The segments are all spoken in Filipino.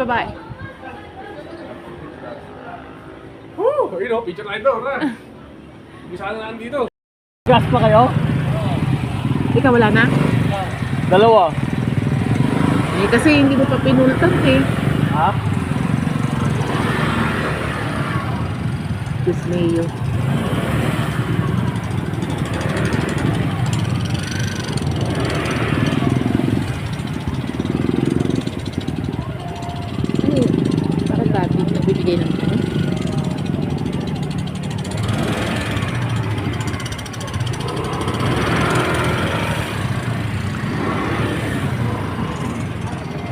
babae. Ayun o, picture line doon, ha? Bisa na lang dito. Gas pa kayo? Ikaw wala na? Dalawa. Eh, kasi hindi mo pa pinultan eh. Ha? Diyos mayo. Ay, parang dati nagbibigay ng ano.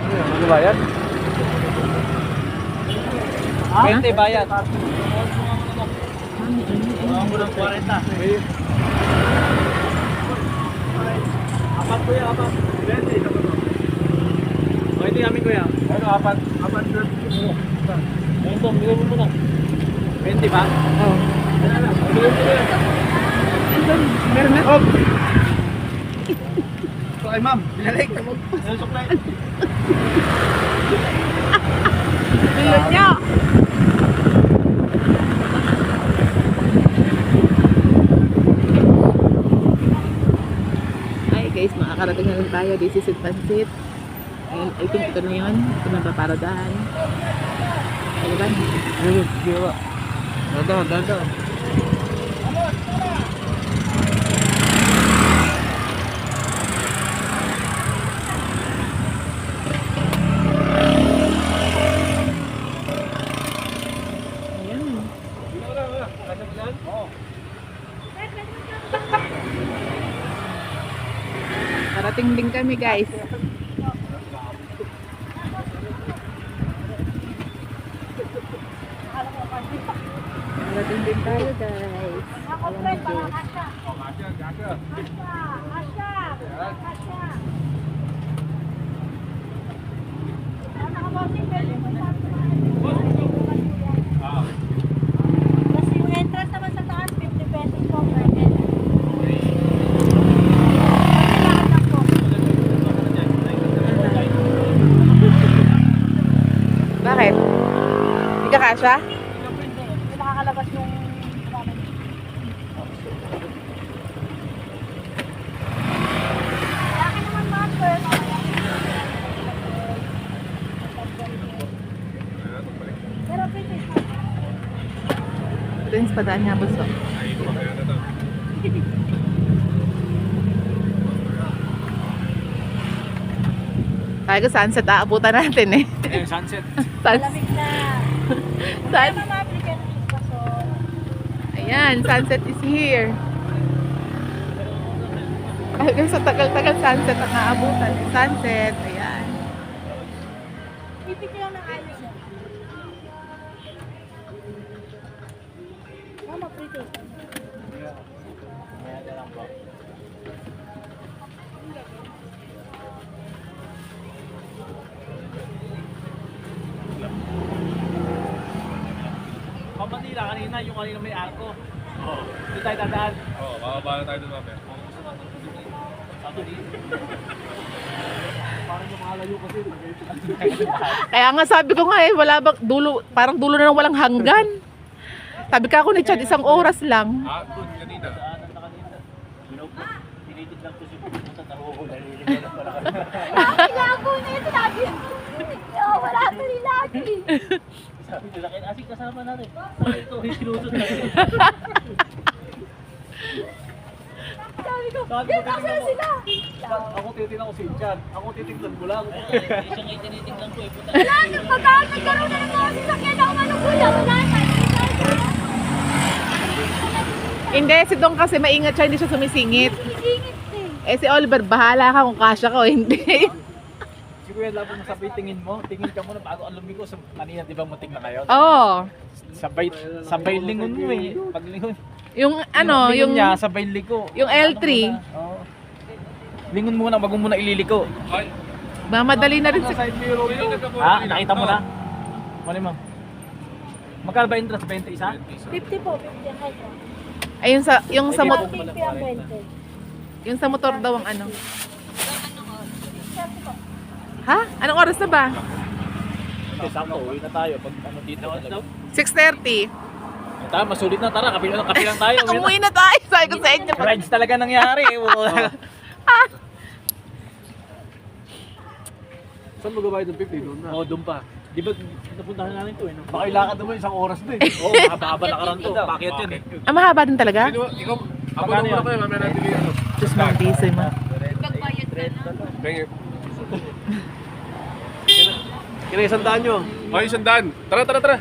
Ano bayad? Ha? 20 bayad. Ano? Murang 40. Apat kuya, apat. 20. O, ito yamin kuya. Ano, apat? Apat. Ito, bigay mo muna. 20 ba? Oh. Wala na. Bigay mo kuya. Meron na. Hop! So, ay ma'am, binalik. Ano supply? Bilog niya. Ay guys, makakarating na lang tayo. This is it Pansit. I think ito na yun. Ito na ba paradahan? Ano ba? Ayun, sige ba? Dada. Ayan. Parating din kami guys. Parating din tayo guys. Ayan na Diyos. Kasi yung entrance naman sa taas, 50 pesos po per head. Bakit? Hindi ka kasha? Hindi nakakalabas yung Laki naman mga sir. Pero pwede. Ito yung espadaan niya, buso. Kaya ko sunset aabutan natin eh. Ayun, sunset. Sunset. Malamig na. Sun- Mga applicant is pa so. Ayan, sunset is here. Hanggang sa tagal-tagal sunset ang naabutan. Sunset, ayan. Pipiti lang ng ayos yan. Mama, pretty. Manila kanina, yung kanina may arko. Oo. Hindi tayo dadaan. Oo, bababa na tayo doon mamaya. Sato dito. Parang lumalayo kasi. Kaya nga sabi ko nga eh, wala bang dulo, parang dulo na ng walang hanggan. Sabi ka ako ni Chad, isang oras lang. Ah, doon, kanina. Daanan na kanina. Tinitig lang ko si Pupunta Taruho. Naliligaw lang pala kami. Lago na ito lagi. Wala ito ni lagi. Sabi nila, asik kasama natin. Ito, sinusod natin. Sabi ko, Sabi ko, dito sila sila. Ako titignan ko si Chan. Ako titignan mo lang. Isang ay tinitignan ko eh. Wala na, pagka nagkaroon na ng mga sasakyan ako manukuya. Wala na. Hindi, si Dong kasi maingat siya, hindi siya sumisingit. Singit eh. Eh si Oliver, bahala ka kung kasya ka o hindi. Si Kuya Labo mo sabi, tingin mo. Tingin ka muna bago ang lumiko. Kanina di ba muting na kayo? Oo. Sabay lingon mo eh. Pag lingon. Yung ano, lingon yung niya, sabay liko. yung L3. Oo. Lingon muna, bago mo na ililiko. Ay, mamadali na rin si... side mirror to. Ha? Nakita mo na? Mali mo. Magkano ba interest? 21? 50 po, 50 ang height. Ay, yung sa motor, 50 ang 20. yung sa motor daw ang ano. Ha? Anong oras na ba? 7:30, sakto. Uwi na tayo. Pag ano dito. 6:30. Tama, masulit na. Tara, kape lang tayo. Umuwi na tayo. Sabi ko sa inyo. Rides talaga nangyari. Saan magabayad ng 50? Doon na. Oo, doon pa. Di ba napuntahan namin to eh? No? Baka ilakad naman isang oras na eh. Oo, mahaba na karan to. Pakyat yun eh. Ah, mahaba din talaga? Sino, ikaw, abang muna kayo, mamaya natin yung ano. Diyos mong diesel mo. Bengit. Kaya isang daan nyo. Okay, sandaan. Tara, tara, tara.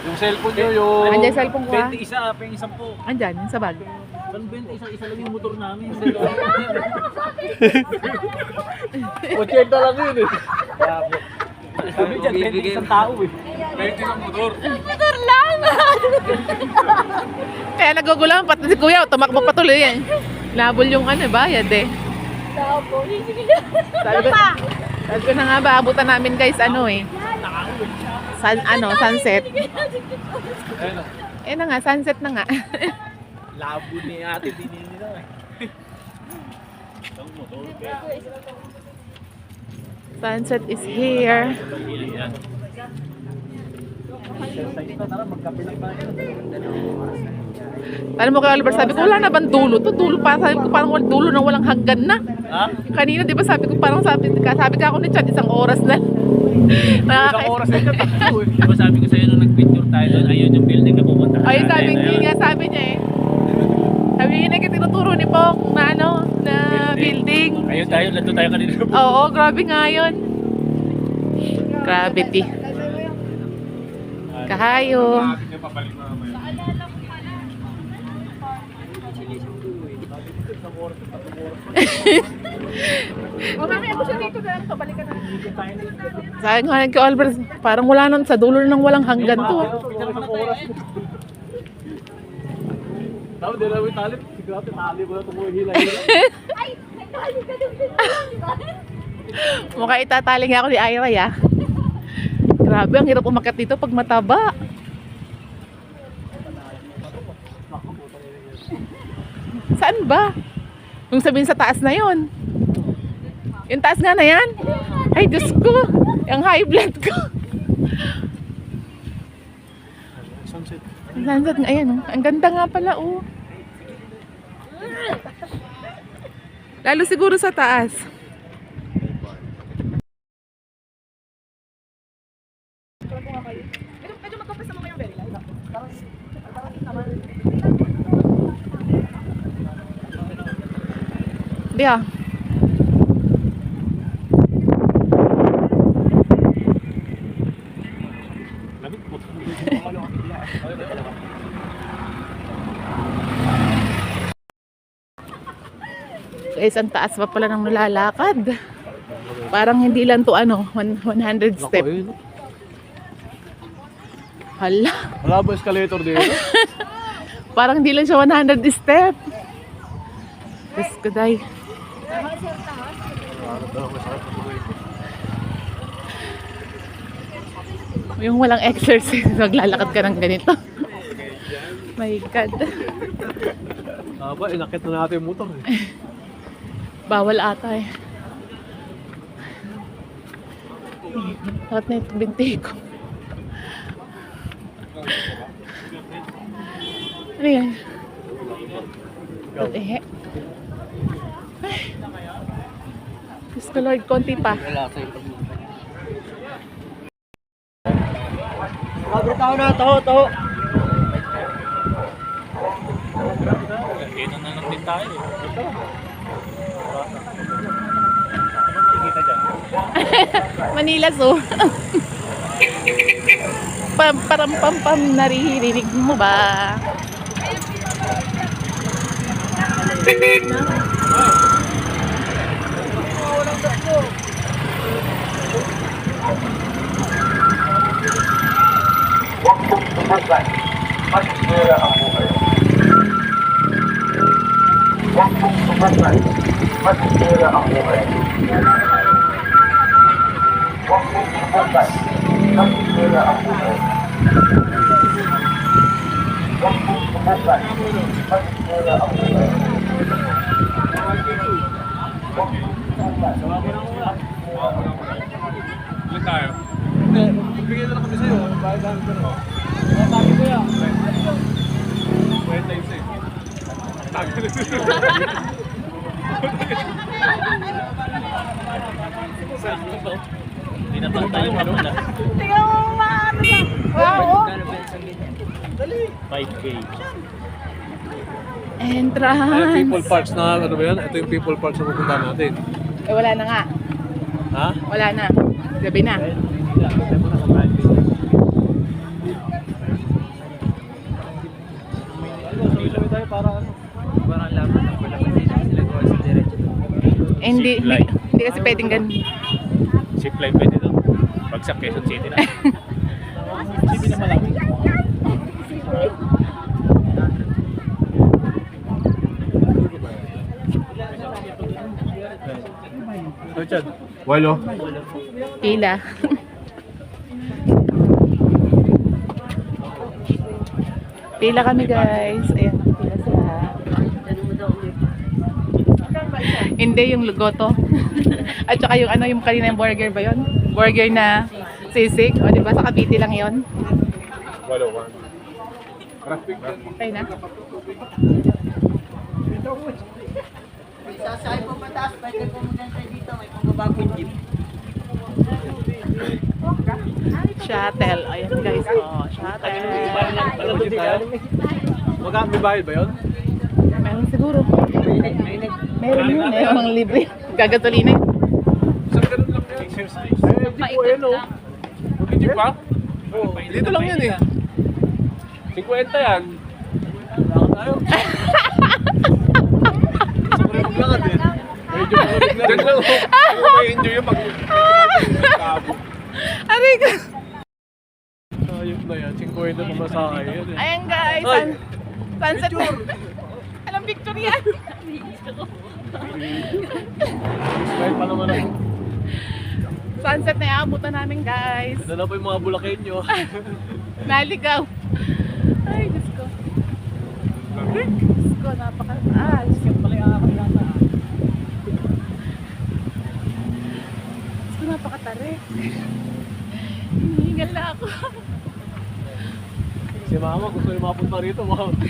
Yung cellphone nyo, yung... Andiyan yung cellphone ko, ha? 20 isa, peng 10. Andyan, yung sa bag. Parang 20 isa lang yung motor namin. 80 lang yun eh. Sabi dyan, 20 isang tao eh. 20 ng motor. Motor lang! Kaya nagugulan, pati si kuya, tumakbo patuloy yan. Labol yung ano, bayad eh. Sabi ko na nga ba, abutan namin guys, ano eh. Sunset. Eh na nga, sunset na nga. Labo ni ate, dinini lang eh. Sunset is here. Alam mo kay Oliver, sabi ko, wala na bang dulo? To dulo pa, sabi ko parang dulo na walang hanggan na. Ha? Kanina, di ba sabi ko, parang sabi ka ako ni Chad, isang oras na. Isang oras na dyan, takbo eh. Diba sabi ko sa'yo nung nag-picture tayo doon, ayun yung building na pupunta. Ay, sabi niya, sabi niya eh. Sabi niya na tinuturo ni Pong na ano, na building. Ayun tayo, nandun tayo kanina. Oo, grabe nga yun. Gravity. Kahayo. Natin yung papalik mamaya. Mamaya ko siya dito na lang, pabalikan na. Sabi nga kay Albert, parang wala nang sa dulo nang walang hanggan to. Tama, di namin talip. Sigurado, tali mo na tumuhila. Mukha itatali nga ako ni Ira ya. Grabe, ang hirap umakyat dito pag mataba. Saan ba? Yung sabihin sa taas na yon. Yung taas nga na yan. Ay, Diyos ko. Yung high blood ko. Sunset. Sunset nga, ayan. Oh. Ang ganda nga pala, oh. Lalo siguro sa taas. Di ah. Guys, ang taas pa pala ng nalalakad. Parang hindi lang to ano, 100 step. Hala. Wala ba escalator dito? Parang hindi lang siya 100 step. Diyos ko, day. Yung walang exercise, maglalakad ka ng ganito. My God. Aba, inakit na natin yung motor eh. Bawal ata eh. Bakit na ito binti ko? Ano yan? Eh. Ay. Diyos ko Lord, konti pa. Taho na, taho. Kainan na lang din tayo. Manila so. Param pam pam, naririnig mo ba? Ilan tayo? Hindi, magbigay na lang kami sa'yo. Bakit namin ko na? Sabi ko yan. Pwede tayo sa'yo. Hindi na pala tayo wala. Tingnan mo maano lang. Wow. 5K. Entrance. People Parks na, ano ba yan? Ito yung People Parks na pupunta natin. Eh, wala na nga. Ha? Wala na. Gabi na. Tayo para ano? Parang laman ng palaman sila ko sa diretso. Eh, hindi, Zip line. hindi kasi pwedeng ganun. Zip line pwede doon. Pag sa Quezon City na. Sibi na malaki. Richard. Walo. Pila. Pila kami guys. Ayan, pila sila. Hindi yung lugoto. At saka yung ano, yung kanina yung burger ba yun? Burger na sisig. O diba sa Cavite lang yun? Walo. Traffic na. Okay na. Sasakay po pataas, pwede po maganda dito. May pangabagong jeep. Shuttle. Ayan guys. Oh, shuttle. May bayad ba yun? Meron siguro. Meron yun eh. Mga libre. Gagatulina yun. Saan ganun lang yan? Hindi po yun, oh. Mag-jeep ba? Dito lang yan, eh. 50 yan. Lakad tayo. Sobrang maglakad, eh. Medyo malamig na Diyan rin. lang. May enjoy yung pag... Aray ka. Ayun na yan, 50 na masakay yan, eh. Ayan guys. Ay! Sunset. Alam picture yan. Kahit pa naman ako. Sunset na iabutan namin guys. Ito na po yung mga bulakenyo. Naligaw. Ay, Diyos ko. Diyos ko, napaka-taas. Diyos ko, napakatarik. Hinihingal na ako. Si mama gusto yung mapunta rito,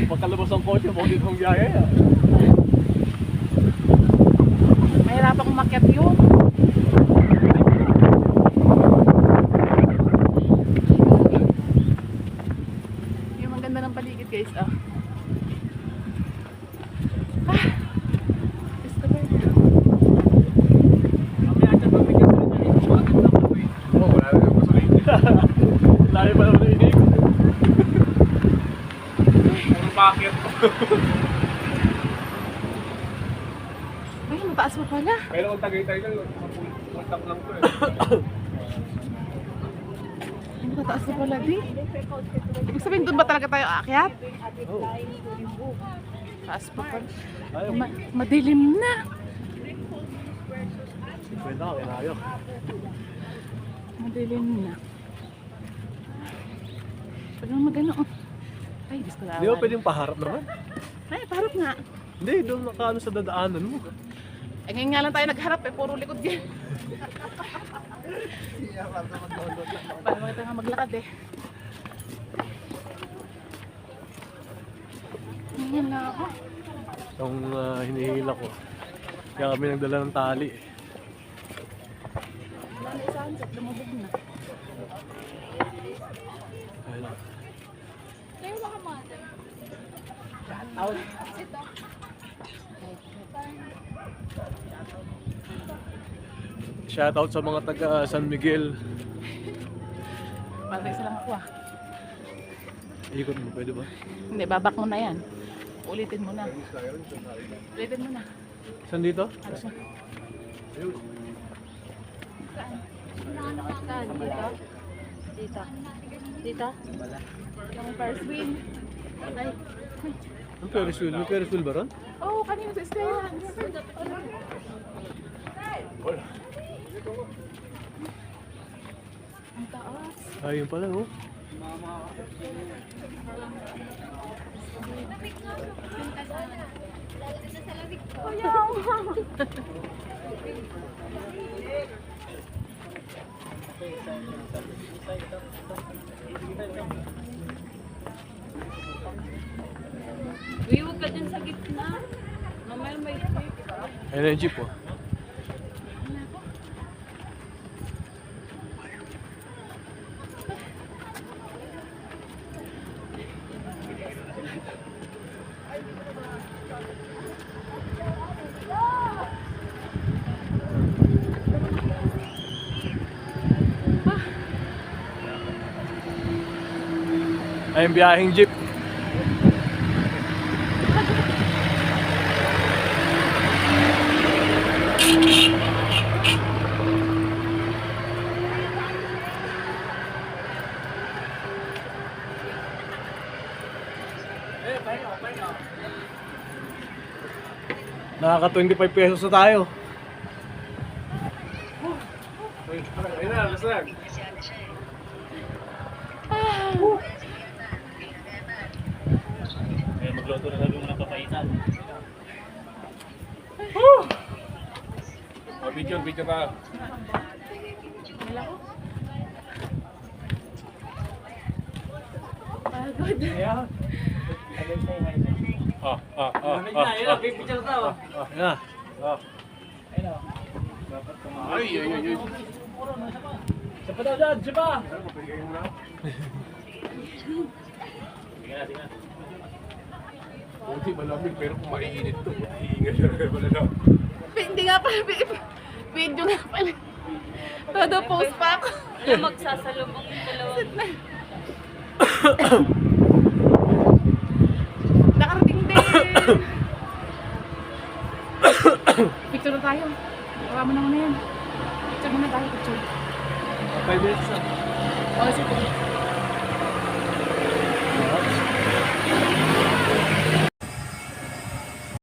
magkalabas ang kotse, bakit dito ang biyahe. Mahirap akong umakyat yun. Yung ang ganda ng paligid guys, oh. Ah, Diyos ko ba? Oo, wala na yung gasolina. Layo pa naman ang inig. Puro bakit. Ay, mataas mo pala. Pero kung Tagaytay lang, mapultang lang to eh. Ay, mataas mo pala di. Ibig sabihin, doon ba talaga tayo aakyat? Taas mo pala. Ayaw. Madilim na. Pwede ako, kinayo. Madilim na. Pag naman magano, oh. Ay, Diyos ko Hindi ba pwedeng paharap naman? Ay, parang nga. Hindi, doon nakaano sa dadaanan mo. Eh, ngayon nga lang tayo nagharap eh, puro likod yan. Para makita nga maglakad eh. Ngayon na ako. Yung hinihila ko. Kaya kami nagdala ng tali. Wala na sunset, lumubog na. Ayun lang. Shoutout sa mga taga San Miguel. Parang isa lang ako ah. Ikot mo, pwede ba? Hindi, babak mo na yan. Ulitin mo na. Ulitin mo na. Saan dito? Alas na. Saan? Dito? Dito? Dito? Yung first wheel. Ay. Ang Ferris wheel? May Ferris wheel ba ron? Oh, kanina sa Stella. Ang taas. Ayun pala, oh. Skip na. Mamaya may skip. Ayun na yung jeep oh. Ayun biyaheng jeep. Nakaka 25 pesos na tayo. Ayun na, lasag. Eh, magluto na sabi mo ng papaitan. Oh, video tayo. Picture tayo. Yeah. Ay, ay, ay, ay. Siya pa daw dyan, siya pa. Pagkain mo na. Sige na. Buti malamig pero kung mainit to, iingat siya pala daw. Hindi nga pala, video nga pala. Todo post pa ako. Alam, magsasalubong yung dalawa. Nakarating din. Picture na tayo. Baka mo naman na yan. Picture muna tayo, picture. 5 minutes na. Oh, sige.